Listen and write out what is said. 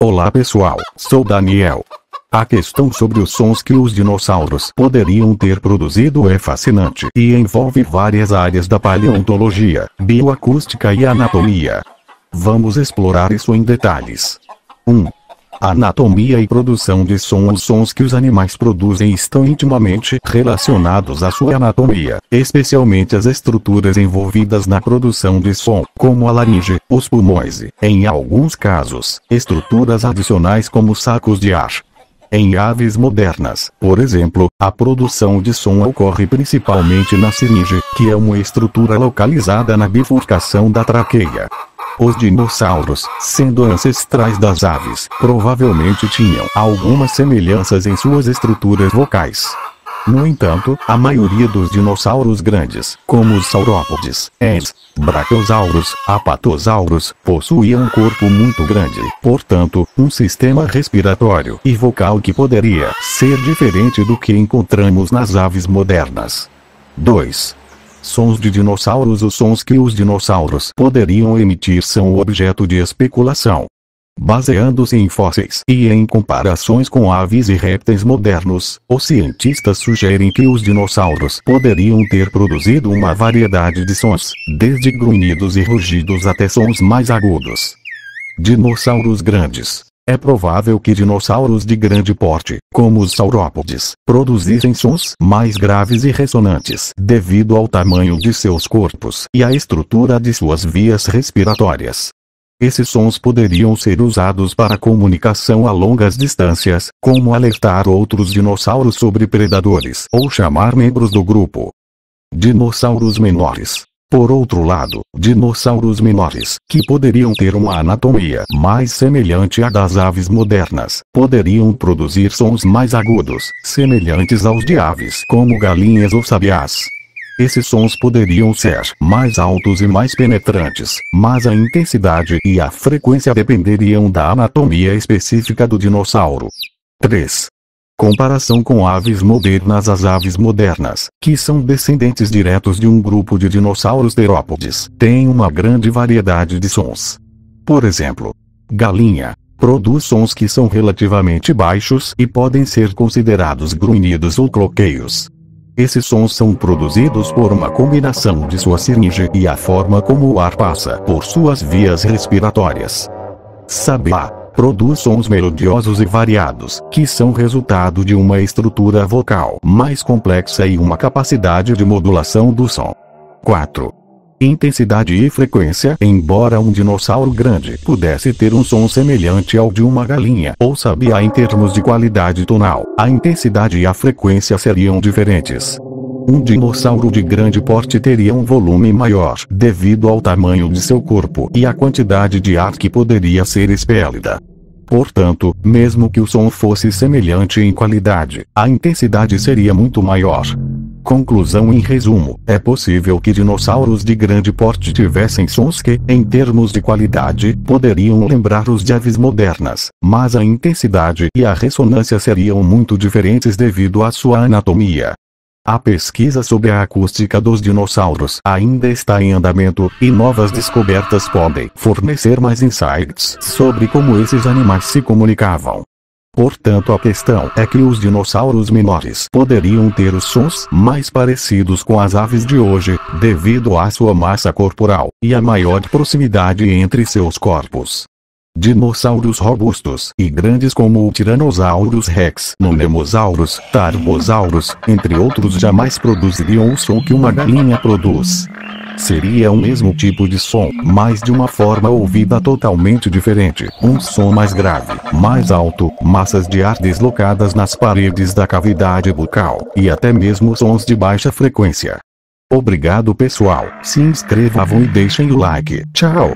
Olá pessoal, sou Daniel. A questão sobre os sons que os dinossauros poderiam ter produzido é fascinante e envolve várias áreas da paleontologia, bioacústica e anatomia. Vamos explorar isso em detalhes. 1. Anatomia e produção de som. Os sons que os animais produzem estão intimamente relacionados à sua anatomia, especialmente as estruturas envolvidas na produção de som, como a laringe, os pulmões e, em alguns casos, estruturas adicionais como sacos de ar. Em aves modernas, por exemplo, a produção de som ocorre principalmente na siringe, que é uma estrutura localizada na bifurcação da traqueia. Os dinossauros, sendo ancestrais das aves, provavelmente tinham algumas semelhanças em suas estruturas vocais. No entanto, a maioria dos dinossauros grandes, como os saurópodes, brachiosauros, apatosauros, possuíam um corpo muito grande, portanto, um sistema respiratório e vocal que poderia ser diferente do que encontramos nas aves modernas. 2. Sons de dinossauros. Os sons que os dinossauros poderiam emitir são objeto de especulação. Baseando-se em fósseis e em comparações com aves e répteis modernos, os cientistas sugerem que os dinossauros poderiam ter produzido uma variedade de sons, desde grunhidos e rugidos até sons mais agudos. Dinossauros grandes. É provável que dinossauros de grande porte, como os saurópodes, produzissem sons mais graves e ressonantes devido ao tamanho de seus corpos e à estrutura de suas vias respiratórias. Esses sons poderiam ser usados para comunicação a longas distâncias, como alertar outros dinossauros sobre predadores ou chamar membros do grupo. Dinossauros menores. Por outro lado, dinossauros menores, que poderiam ter uma anatomia mais semelhante à das aves modernas, poderiam produzir sons mais agudos, semelhantes aos de aves como galinhas ou sabiás. Esses sons poderiam ser mais altos e mais penetrantes, mas a intensidade e a frequência dependeriam da anatomia específica do dinossauro. 3. Comparação com aves modernas. As aves modernas, que são descendentes diretos de um grupo de dinossauros terópodes, têm uma grande variedade de sons. Por exemplo, galinha produz sons que são relativamente baixos e podem ser considerados grunhidos ou cloqueios. Esses sons são produzidos por uma combinação de sua siringe e a forma como o ar passa por suas vias respiratórias. Sabiá produz sons melodiosos e variados, que são resultado de uma estrutura vocal mais complexa e uma capacidade de modulação do som. 4. Intensidade e frequência. Embora um dinossauro grande pudesse ter um som semelhante ao de uma galinha ou sabiá em termos de qualidade tonal, a intensidade e a frequência seriam diferentes. Um dinossauro de grande porte teria um volume maior devido ao tamanho de seu corpo e à quantidade de ar que poderia ser expelida. Portanto, mesmo que o som fosse semelhante em qualidade, a intensidade seria muito maior. Conclusão. Em resumo, é possível que dinossauros de grande porte tivessem sons que, em termos de qualidade, poderiam lembrar os de aves modernas, mas a intensidade e a ressonância seriam muito diferentes devido à sua anatomia. A pesquisa sobre a acústica dos dinossauros ainda está em andamento, e novas descobertas podem fornecer mais insights sobre como esses animais se comunicavam. Portanto, a questão é que os dinossauros menores poderiam ter os sons mais parecidos com as aves de hoje, devido à sua massa corporal e à maior proximidade entre seus corpos. Dinossauros robustos e grandes como o Tyrannosaurus rex, Mnemosaurus, Tarbosaurus, entre outros, jamais produziriam o som que uma galinha produz. Seria o mesmo tipo de som, mas de uma forma ouvida totalmente diferente, um som mais grave, mais alto, massas de ar deslocadas nas paredes da cavidade bucal, e até mesmo sons de baixa frequência. Obrigado pessoal, se inscrevam e deixem o like. Tchau!